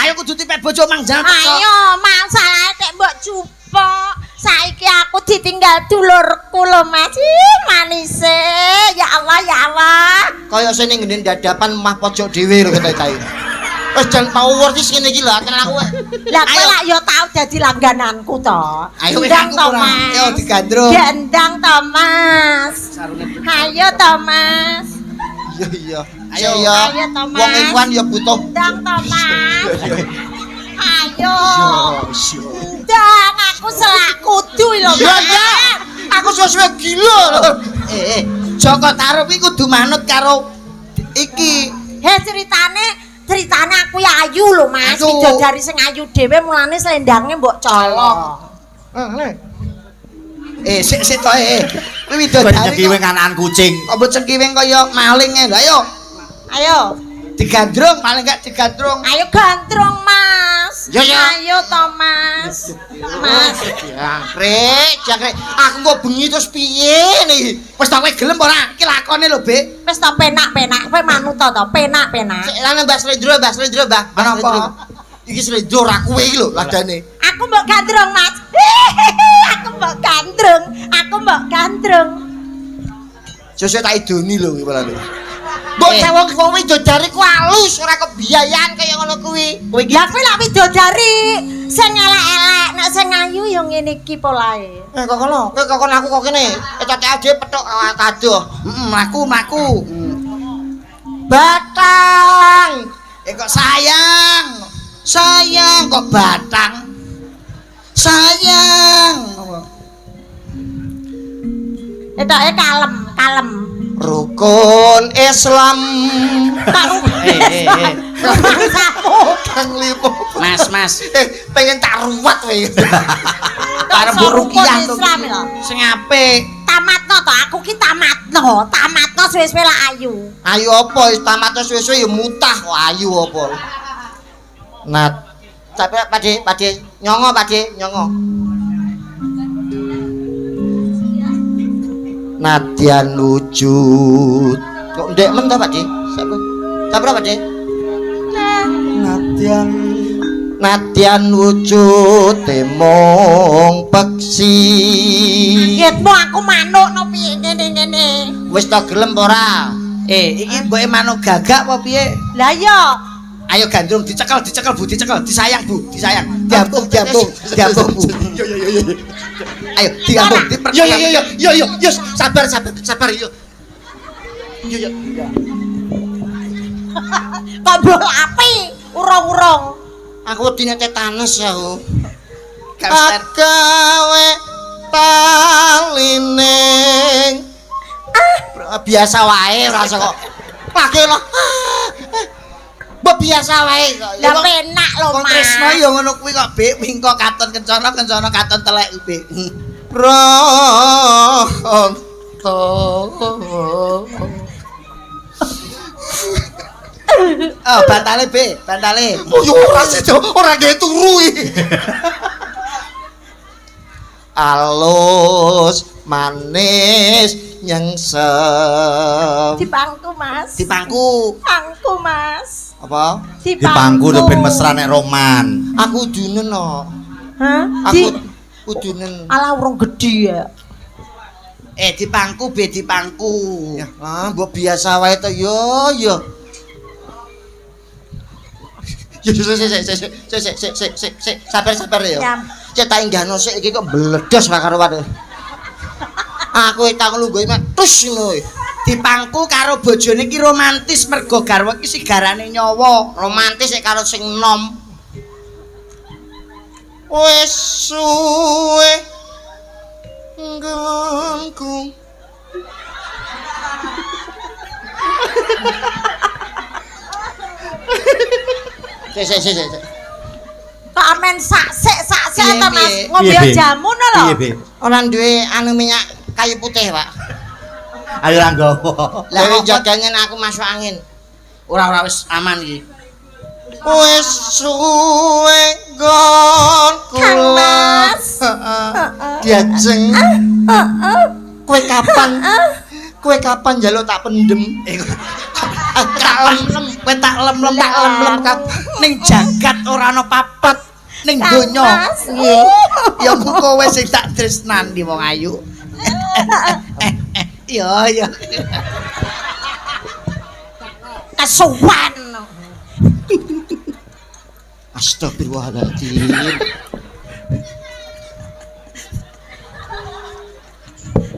Ayo kudu dipek bojo mang jangan. Ayo, masalah nek mbok cupok. Saiki aku ditinggal dulurku lho, Mas. Ih, manise. Ya Allah, ya Allah. Kaya sing ning ngene dadapan mah pojok dhewe lho kata-kata. Wis jan power iki ngene iki lho tenan aku. Lah kowe lak yo tau dadi langgananku to. Ayo, Gendang aku to, kurang. Mas. Ayo, digandrung. Gendang to, Mas. Ayo to, Mas. Iya. Ayo, ayo, Thomas. Wong iwan ya butuh. Gendang to, Mas. Ayo. Yo. Gendang aku selak kudu lho. Iya, Mas. iya. Aku suwe gila lho. Joko taruh iki kudu manut karo iki. He ceritane aku ya ayu lho, Mas. Aduh. Widodari sing ayu dhewe mulane selendangnya mbok colong. Sik to Kuwi Kok widodari. nyeki anak kucing. Kok mbok cengkiwing kaya maling lho. Ayo. Ayo. Digandrung paling gak digandrung. Ayo gandrung, Mas. Ya, ya. Ayo to, Mas. Mas. Jangkrik. Aku kok bengi terus piye nih? Wis tak kowe gelem ora? Iki lakone lho, Be. Wis to penak-penak, kowe manut to, penak-penak. Sik lan Mbah Slendro, Mbah. Ana apa? Iki Slendro ra kuwe iki lho ladane. Aku mbok gandrung, Mas. Aku mbok gandrung. Sesuk tak idoni lho iki palane. Mbok wong widodari ku alus ora kebiayaan kaya ngono kuwi. Kowe iki Lah kowe lak widodari sing elek-elek, nek sing ayu ya ngene iki polahe. kok kono, kowe kok aku kok kene. Etoke ade petok kadoh. Mlaku. Batang. Kok sayang. Sayang kok batang. Sayang. Etoke kalem. Rukun Islam. Karo Kang Lipo. Mas. Pengen tak ruwat kowe. Arep rukiah to. Islam lho. Sing apik. Tamatno to, aku ki tamatno suwe-suwe lah ayu. Ayu apa tamatnya suwe-suwe ya mutah kok ayu apa. Nat. Tapi Pakde nyongo Pakde nyongo. Nadyan wujud. Kok ndek men ta Pakde? Sapa Pakde? Nadyan wujud temong peksi. Ngitmu aku manuk no piye ngene. Wis ta gelem ora? Iki mboke manuk gagak apa piye? Lah iya. Ayo gandrung dicekel Bu, disayang Bu, disayang. Diambung Bu. Yo. Ayo diambung, Yo, sabar yo. Yo. Kok mbok api urung-urung. Aku wedine tetanus ya. Kapster. Gawe talining. Biasa wae rasa kok Lagi lho. Mbok biasa wae kok. Lah penak lho, Wong Mas. tresno ya ngono kuwi kok, Bik. Mingko katon kencana katon telek, Bik. Oh, bantale, Bik, bantale. Oh, yo ora sida, ora gawe turu iki. Alus manis nyengsem. Dipangku, Mas. Dipangku. Pangku, Mas. Apa? Dipangku lho ben mesra nek roman. Aku dunen no. Hah? Aku kudunen. Alah urung gedhi ya. Dipangku, Bik, dipangku. Ya, mbok biasa wae to yo. Yo sabar ya. Nyam. Cetak inggahno sik iki kok bledos ra karo-karo. Aku tak nglungguh tus ngono. Dipangku karo bojone iki romantis mergo garwa iki sigarane nyawa. Romantis nek karo sing nom. Wes suwe nggonku. Sik. Kok amen sak-sik Piye, ta, Mas. piye? Ngombe Piye, Bi? jamu no lho. Piye, Bi? Ora duwe anu minyak kayu putih, Pak. Ayo ra nggawa. Lah jagangen aku masuk angin. Ora wis aman iki. Wes suwe nggonku. Kang Mas. Diajeng. Kowe kapan njaluk tak pendem? Kowe tak lem-lem ning jagat ora ana papat ning donya. Mas. Ya kowe sing tak tresnani wong ayu. Ya. Kesuwan. Astagfirullahaladzim.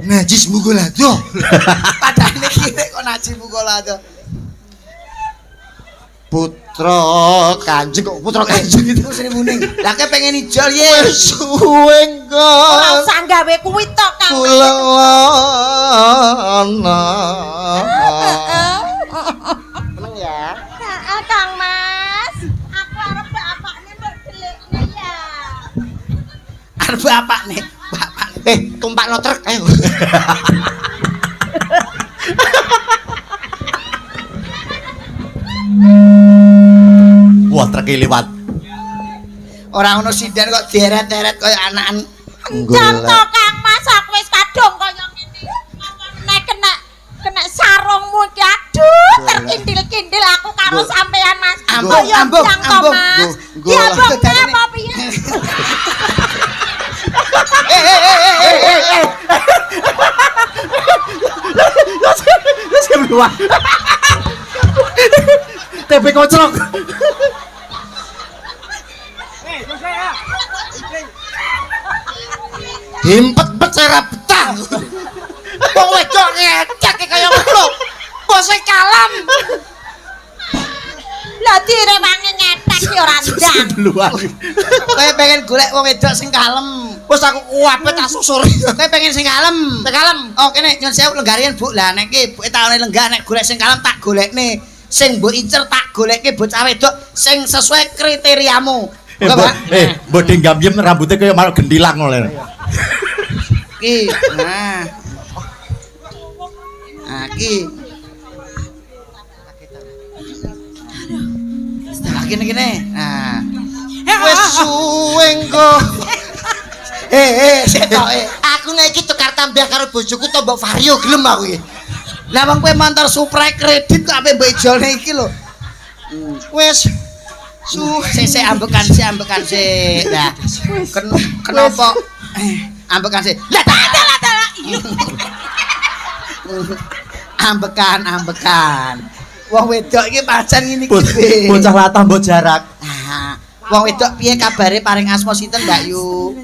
Najis mugolado. Padahal iki kok najis mugolado. Putra Kanjeng kok putra Kanjeng itu Sing muning. Lah ke pengen ijol ye. wis suwe Ora nggon usah gawe kuwi tok, Kang. kula ana. Meneng ya. Heeh, Kang Mas. Aku arep bapakne mbok delikne ya. Arep bapakne. Tumpakno truk ayo. Wah, truk liwat. Ora ono sinden kok deret-deret kaya anakan. Jam to, Kang Mas, aku wis kadung kaya ngene. Nek kena sarungmu iki aduh, terkindil-kindil aku karo sampean, Mas. Ambung. Diambung apa piye? TP kocrok. Himpet-bet cara betah. Wong wedok ngecek kaya ngono. Bose kalem. Lah direwangi ngetek ki ora ndang. Duluan. Kowe pengen golek wong wedok sing kalem. Wes aku kuwape tak susur. Kowe pengen sing kalem. Kalem. Oh, kene nyon sewu lenggarian, Bu. Lah nek iki buke taune lenggah nek golek sing kalem tak golekne. Sing mbok incer tak golekke bocah wedok sing sesuai kriteriamu. Kok, Pak? Mbok gambyem rambutnya kaya malah gendilang oleh. Iki. Nah, iki. Kene. Nah. Wes suwe nggo. Setok. Aku nek iki tukar tambah karo bojoku to mbok Vario gelem aku iki. Lah wong kowe montor Supra kredit kok ape mbok ijolne iki lho. Wes Sik ambekan sik. Lah. Kenapa? Ambekan sik. Lah ambekan. Wong wedok iki pancen ngene iki. Bocah latah mbok jarak. Nah, wong wedok piye kabare paring asma sinten Mbak Yu?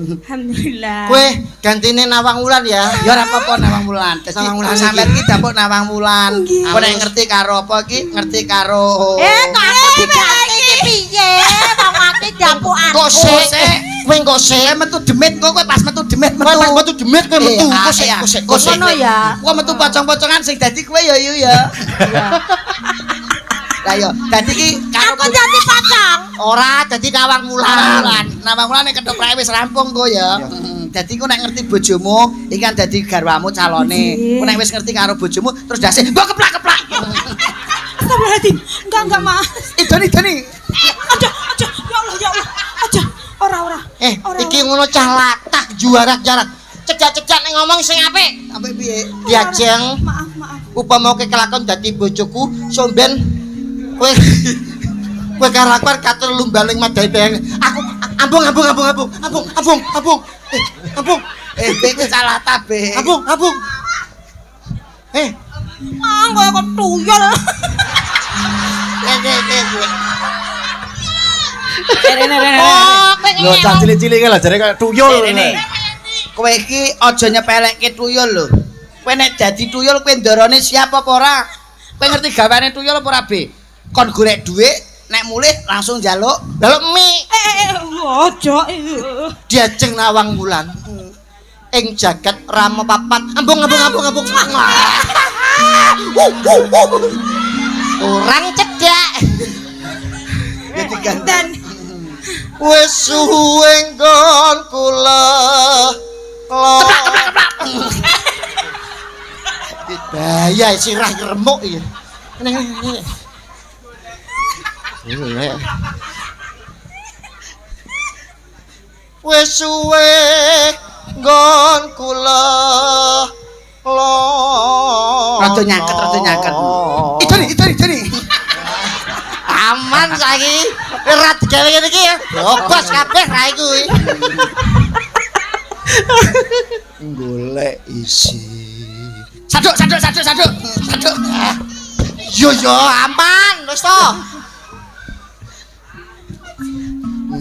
Alhamdulillah. kowe gantine Nawang Wulan ya. Ya ora apa-apa Nawang Wulan. Nawang Wulan Sampeyan iki dapuk Nawang Wulan. Apa nek ngerti karo apa iki? Ngerti karo Kok aku diganti iki piye? Wong ake dampukan. Kok sik Kowe engko sik metu demit kowe pas metu demit metu. Kowe pas metu demit kowe metu. Kowe sik. Ngono ya. Kowe metu pocong-pocongan sing dadi kowe ya yu ya. Lah yo, dadi iki Aku dadi pocong. ora dadi nawang wulan. Nawang wulan nek ketoprak wis rampung kok ya. Dadi ku nek ngerti bojomu, iki kan dadi garwamu calone. Ku nek wis ngerti karo bojomu terus dasi, mbok keplak-keplak. Astagfirullahaladzim. Enggak, Mas. Idoni. Aja. Ya Allah. Aja. Ora. Iki ngono cah latah juara-jarak. Cedak-cedak nek ngomong sing apik. Apik piye? Diajeng. Maaf. Upama kowe kelakon dadi bojoku, somben kowe karo aku katon lumbaling madahi bayang. Aku ambung. Kowe salah ta, Be. Ambung. Kaya ketuyul. Rene. Lho cah cilik-cilik lho jare kaya tuyul. Rene. Kowe iki aja nyepelekke tuyul lho. Kowe nek dadi tuyul kowe ndorone siap apa ora? Kowe ngerti gaweane tuyul apa ora, Be? Kon golek dhuwit, nek mulih langsung njaluk mie. Aja. Diajeng nawang wulan. Ing jagat rama papat. Ambung. Orang cedak. Ya diganten. Wis suwe nggon kula. Keplak. Bahaya sirah remuk iki. Wis suwe nggon kula. rada nyaket. Idoni. Aman saiki. Ora digawe ngene iki ya. Bobos kabeh ra iku. Golek isi. Saduk. Yo aman wis to.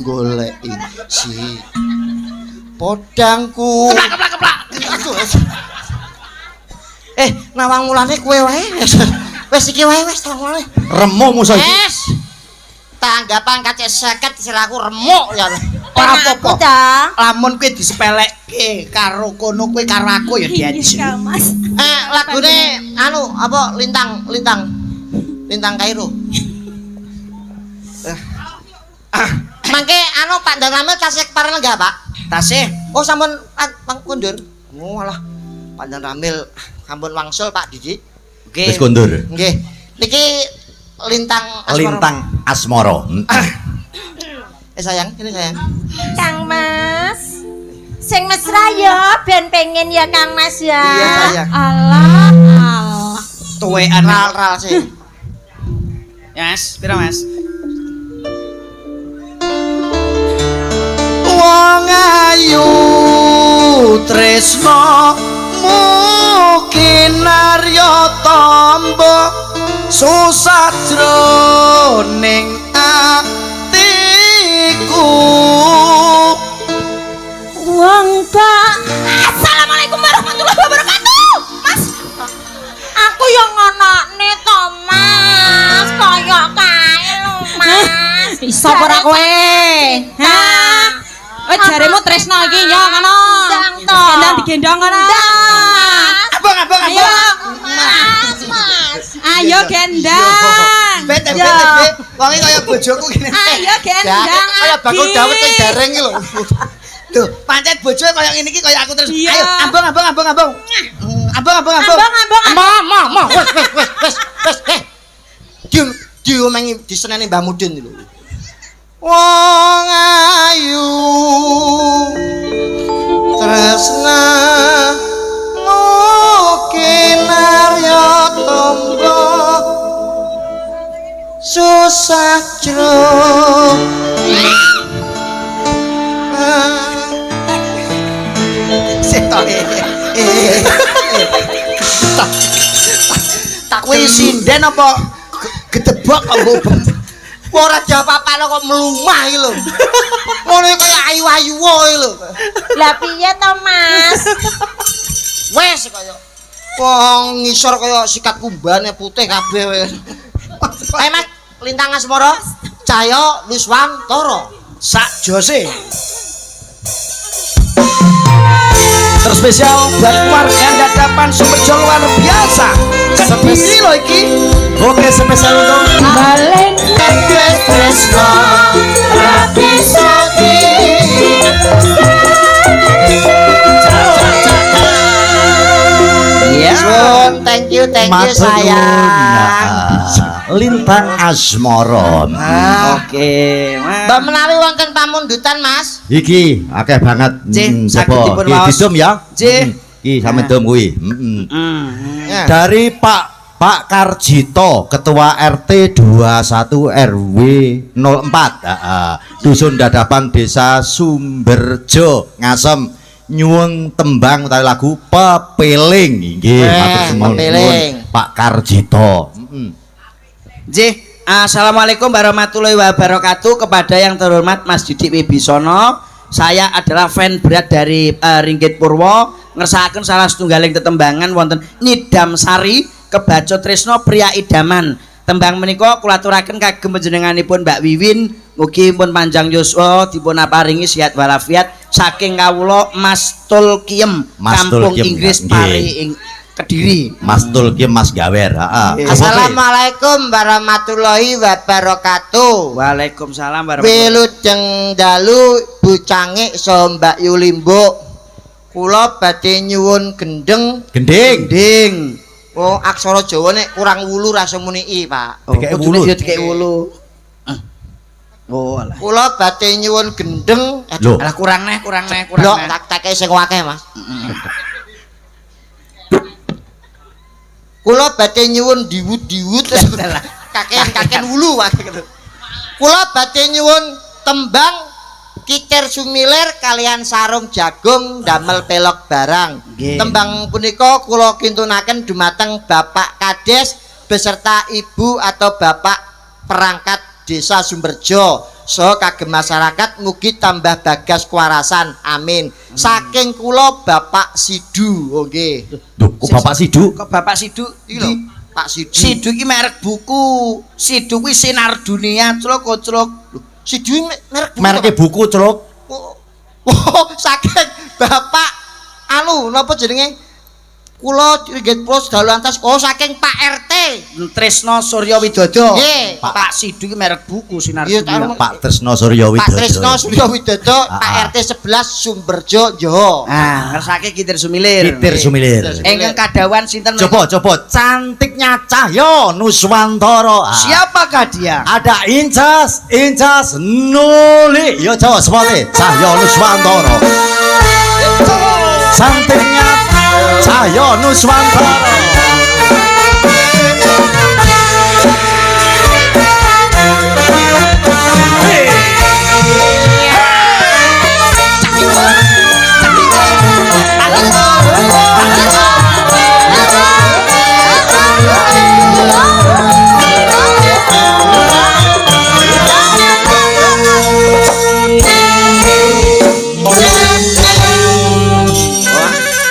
Golek isi. Podangku. Keplak. Nawang mulane kowe wae. Wis iki wae wis tangone. Remuk musuh iki. Wis. Tanggapan kacek 50 siraku remuk ya. Ora apa-apa. Lamun kowe disepelekke karo kono kowe karo aku ya diaji. Iya, Mas. Lagune anu apa lintang Kairo. Mangke anu Pak Danamel tasih kepareng enggak, Pak? Tasih. Oh sampun kundur. Oh alah. Pak Danamel sampun wangsul Pak Didi. Oke. Wis kondur. Nggih. Niki lintang Asmara. Sayang, ini sayang. Kang Mas. Sing mesra ya, ben pengen ya Kang Mas ya. Iya, sayang. Allah. Tuwekan Ral sih. Mas, pira Mas? Wong ayu tresno mungkin arya tamba susah jroning atiku. Wong Pak. Assalamualaikum warahmatullahi wabarakatuh. Mas. Aku yang ngonokne to, Mas. Kaya kae lho, Mas. Iso ora kowe? Hah? Wis jaremu tresno iki yo ngono. Gendang digendong ngono. Abang. Ayo. Mas. Ayo gendang. Bete. Wong iki kaya bojoku ngene. Ayo gendang. Kaya bakul dawet sing dereng iki lho. Tuh, pancet bojo kaya ngene iki kaya aku terus. Ayo, ambung. Ambung. Wes. Diomengi diseneni Mbah Mudin lho. Wong ayu tresna mungkin arya tamba susah jroning tak kowe sinden apa gedebok apa ora jawab apa kok mlumah iki lho ngono kaya ayu-ayu wae lho Lah piye to, Mas? wes kaya wong ngisor kaya sikat kumbane putih kabeh wis Mas lintang asmara cahya luswantara sak jose spesial buat warga Dadapan Sumberjo luar biasa. Kediri loh iki. Oke, spesial untuk Balen Tresno Rapi Soti Ya. Thank you Matur nuwun. sayang. Lintang Asmara. Oke, Mbak menawi wonten pamundutan, Mas. Iki akeh banget. Cih, saged coba. dipun Iki waos. didum ya. Cih. Iki sampe dum kuwi. Ya. Dari Pak Karjito, Ketua RT 21 RW 04, Dusun Dadapan Desa Sumberjo, Ngasem, nyuwun tembang utawi lagu Pepeling. Nggih, matur suwun Pepeling. Pak Karjito. Jih, assalamualaikum warahmatullahi wabarakatuh. Kepada yang terhormat Mas Didik Wibisono, saya adalah fan berat dari Ringgit Purwo. Ngersakaken salah setunggaling tetembangan wonten Nyidam Sari Kebaco Tresno Pria Idaman. Tembang menika kula aturaken kagem panjenenganipun Mbak Wiwin, mugi pun panjang yuswa dipun aparingi sehat walafiat saking kawula Mas Tulkiem, Mas Kampung Tulkiem, Inggris nggih. Pari Kediri. Mas Tulki Mas Gawer. Assalamualaikum warahmatullahi wabarakatuh. Waalaikumsalam warahmatullahi. Wilujeng dalu bucange so Mbak Yulimbo. Kula badhe nyuwun gendeng. Gending. Ding. Oh, aksara Jawa nek kurang wulu rasa muni i, Pak. Dikek kudune wulu. ya dikek wulu. Oh, alah. Kula badhe nyuwun gendeng. Loh. Alah kurang neh. Lho, tak sing akeh, Mas. Kula badhe nyuwun diwut-diwut kakean wulu wae gitu. Kula badhe nyuwun tembang Kikir Sumilir kalian sarung jagung damel pelok barang. Nggih. Tembang punika kula kintunaken dumateng Bapak Kades beserta Ibu atau Bapak perangkat Desa Sumberjo. So kagem masyarakat mugi tambah bagas kuarasan. Amin. Saking kula Bapak Sidu. Nggih. Duh, kok Bapak Sidu? Kok Bapak Sidu Iki lho, Pak Sidu. Sidu iki merek buku. Sidu kuwi sinar dunia, Clok. Sidu merek buku. Merke buku, Celuk. Oh, saking Bapak anu napa jenenge? Kula Ringgit Plus dalu antas saking Pak RT. Tresno Surya Widodo. Nggih, Pak Sidu iki merek buku sinar Iya, dunia. Pak Tresno Surya Pak Widodo. Tresno Surya Widodo, Pak RT 11 Sumberjo, Jawa. Ah, ngersake Kitir Sumilir. Kitir Sumilir. Ingkang kadawan sinten? Coba cantiknya Cahyo Nuswantara. Siapakah dia? Ada Incas Nuli. Yo Jawa semuanya Cahyo Nuswantara. Cantiknya Cahyo Nuswantara.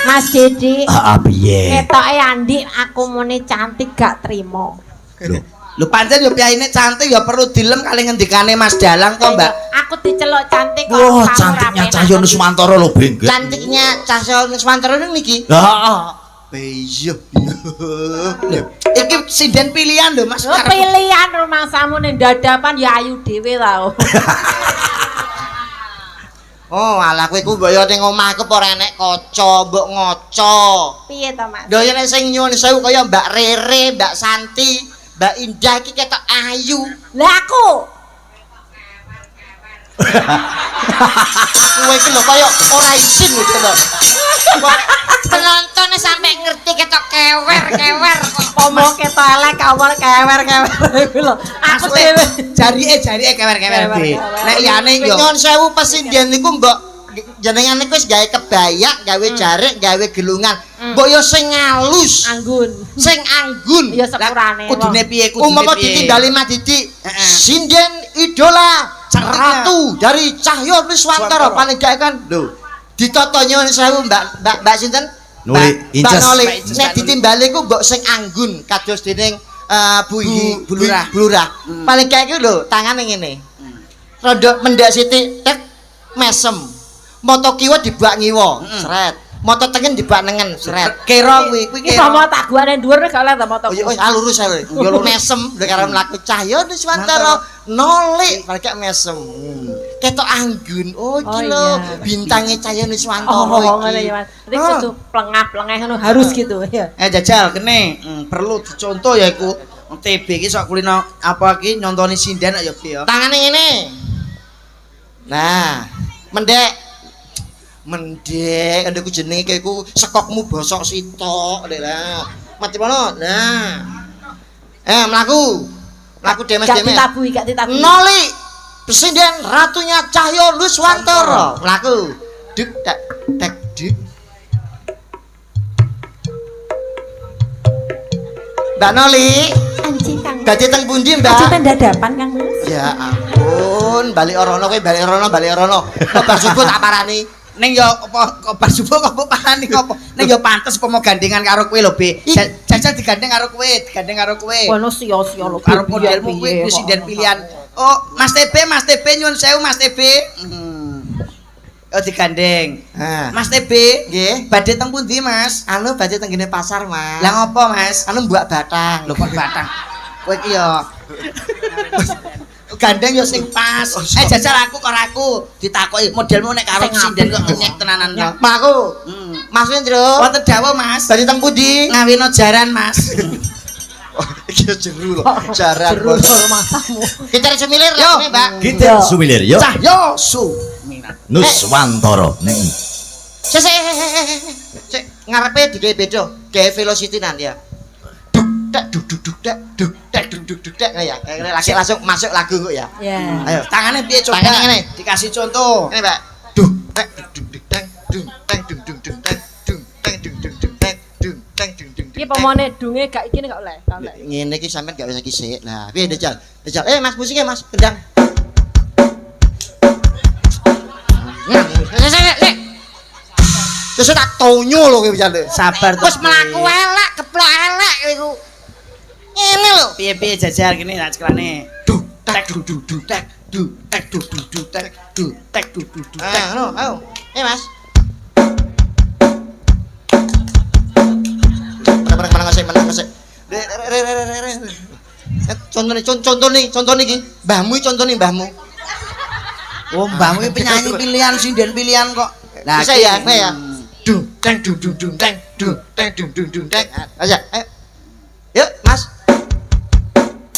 Mas Didi Piye? ketoke Andi aku muni cantik gak trimo. Lho pancen yo piyane cantik ya perlu dilem kali ngendikane Mas Dalang to, Mbak. Aku diceluk cantik kok. Wah, kamu cantiknya rapi Cahyo nak. Nuswantara lho, Bengge. Cantiknya Cahyo Nuswantara niki. Heeh. Iya. Iki sinden pilihan lho, Mas. Oh, pilihan rumah samu ning Dadapan ya ayu dhewe tau. Oh, alah kowe ku mbok yo ning omahku apa ora enek kaca, mbok ngaca. Piye to, Mas? Lho yen sing nyuwun sewu kaya Mbak Rere, Mbak Santi, Mbak Indah iki ketok ayu. Lah aku Kowe iki lho kaya ora izin gitu lho. Penontonnya sampai ngerti ketok kewer kok. ngomong ketok elek kawer kewer iku lho. Aku dhewe Jarike kewer-kewer Kewer, Bi. kewer. Nek yane yo Nyuwun sewu pesindian niku mbok jenengan niku wis gawe kebaya, gawe jarik, gawe gelungan. Mbok yo sing halus, anggun. sing anggun. Ya sepurane. kudune piye Umpama ditimbali Mas Didi, sinden idola Cantiknya. ratu dari Cahyo Nuswantara paling gak kan lho. Ditata nyuwun sewu Mbak sinten? Nuli, Mbak Inces. Nuli. Mbak Inces, Nek Mbak Nuli. ditimbali ku mbok sing anggun kados dening Bu Lurah. Lurah. Paling gak iku lho, tangane ngene. Rodok mendak sithik tek mesem. Moto kiwa dibuak ngiwa, sret. moto tengen dibak nengen sret. Kira kuwi Iki sama tak guane dhuwur gak oleh ta moto. Oh iya, lurus ae. Yo mesem karo mlaku Cahyo Nuswantara nolik balik mesem. Ketok anggun. Oh iki lho bintange Cahyo Nuswantara iki. Oh, ngene ya, Mas. Iki kudu plengah-plengeh ngono harus gitu ya. Jajal kene perlu dicontoh ya iku TB iki sok kulino apa iki nyontoni sinden ya Bi ya. Tangane ngene. Nah, mendek ndekku jenenge iku sekokmu bosok sitok lah. Mati mono. Nah. Mlaku demes-demes. Gak ditabuhi. Noli Presiden Ratunya Cahyo Nuswantara. Mlaku. Duk tak tek duk. Mbak Noli, Anjing Kang. badhe teng pundi, Mbak? Aja dadapan Kang Mas. Ya ampun, balik orono kowe, balik orono. Kabar subuh tak parani. Ning yo apa kabar subuh kok parani apa? Ning yo pantes apa mau gandengan karo kowe lho, Bi. Jajal digandeng karo kowe. Ono sia-sia lho. Karo modelmu kuwi presiden pilihan. Oh, Mas TB nyuwun sewu Mas TB. Oh digandeng. Mas TB, Nggih. badhe teng pundi, Mas? Anu badhe teng ngene pasar, Mas. Lah ngopo, Mas? Anu mbak batang. Lho kok batang. Kowe iki yo gandeng yo sing pas. Jajal aku ditakoki modelmu nek karo sinden kok nyek tenanan to. Maku. Mas Wendro. Wonten dawuh, Mas. Badhe teng pundi? Ngawino jaran, Mas. Iki jeru lho, jaran. Terus masamu. Kita sumilir Yo, lah, Mbak. Kita sumilir yo. Cahyo Suminat. Nuswantara ning. Sik ngarepe digawe beda, gawe velocity nanti ya. Duk tak ya. Lagi langsung masuk lagu kok ya. Ya. Ayo. Tangannya piye coba? Tangannya ngene. Dikasih contoh. Ini, Mbak. Duh, tek duk tang dung tang dung dung dung tang dung tang dung dung dung tang dung tang dung dung. Iki pemone dunge gak iki gak oleh. Ngene iki sampean gak bisa kisik. Nah, piye Dejal? Dejal. Mas musiknya Mas, kendang. Terus tak tonyo lho kowe Dejal. Sabar to. Wis mlaku elek, keplok elek iku. Ngene lho. Piye-piye jajal kene tak ceklane. Duh, tek du du du tek du tek du du du tek du tek du du du tek. Ayo. Mas. Menang ngasih. Contoh iki. Mbahmu. Oh, mbahmu iki penyanyi pilihan sinden pilihan kok. Lah bisa ya. Duh, teng du du du teng du teng du du du teng. Aja, ayo. Yuk, Mas.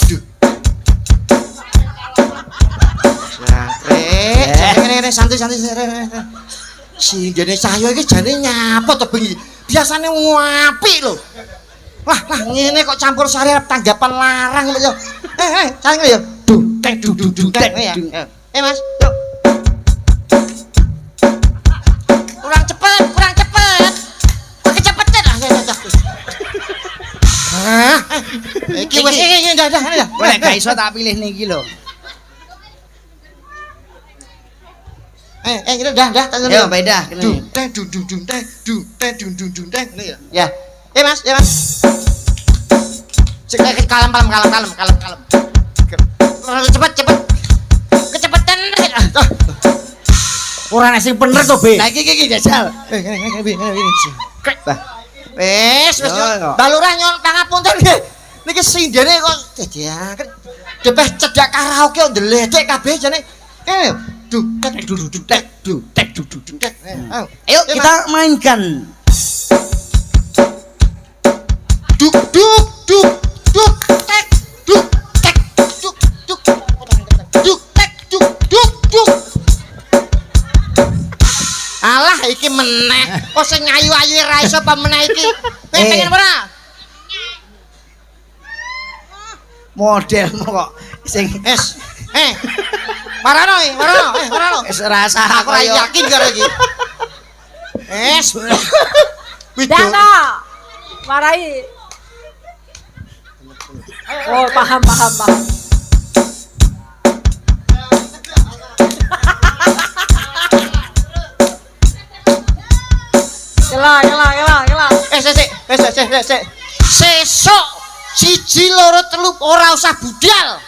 Duh. Ngene santai. Si jane Cahyo iki jane nyapa to bengi. Biasane apik lho. Wah, ngene kok campur sari arep tanggapan larang lho yo. Cahyo yo. Duh, teng du du du teng ya. Mas, yuk. Kurang cepet. Kecepetan lah. Iki wis dah. Kowe gak iso tak pilih niki lho. Kita dah tak Yo, beda kene. Ya. Mas. Cek kalem. Cepet. Kecepetan. Ora nek sing bener to, Be. Lah iki jajal. Wes. Balurah nyon pangapunten nggih. Niki sindene kok dadiaken. Depeh cedak karaoke ndeledek kabeh jane. Ayo kita mainkan. Alah iki meneh. Kok sing ayu-ayu ra iso apa meneh iki? Pengen ora? Modelmu kok sing Marano. wis rasa Aku ora yakin karo iki. Dano. Marai. Oh, paham. Kela. Sik. Sesuk 1 2 3 ora usah budal.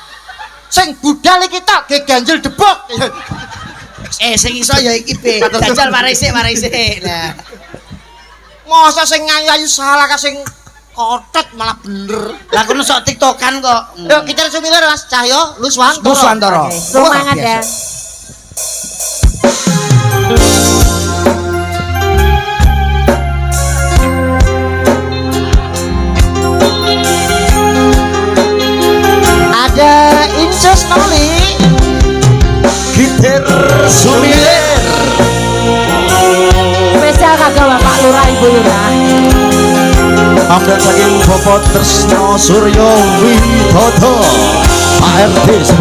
Sing budal iki tok ge ganjel debok. Sing iso ya iki Be. Jajal mari sik. Nah. Masa sing nyanyi salah ka sing kotet malah bener. Lah kono sok tiktokan kok. Yuk kita sumilir Mas Cahyo Luswantoro. Luswantoro. Semangat ya. Ada Incus Noli. Gitar sumilir. Spesial kagak Bapak Lurah Ibu Lurah. Amdan saking Bapak Tresno Suryo Widodo ART 11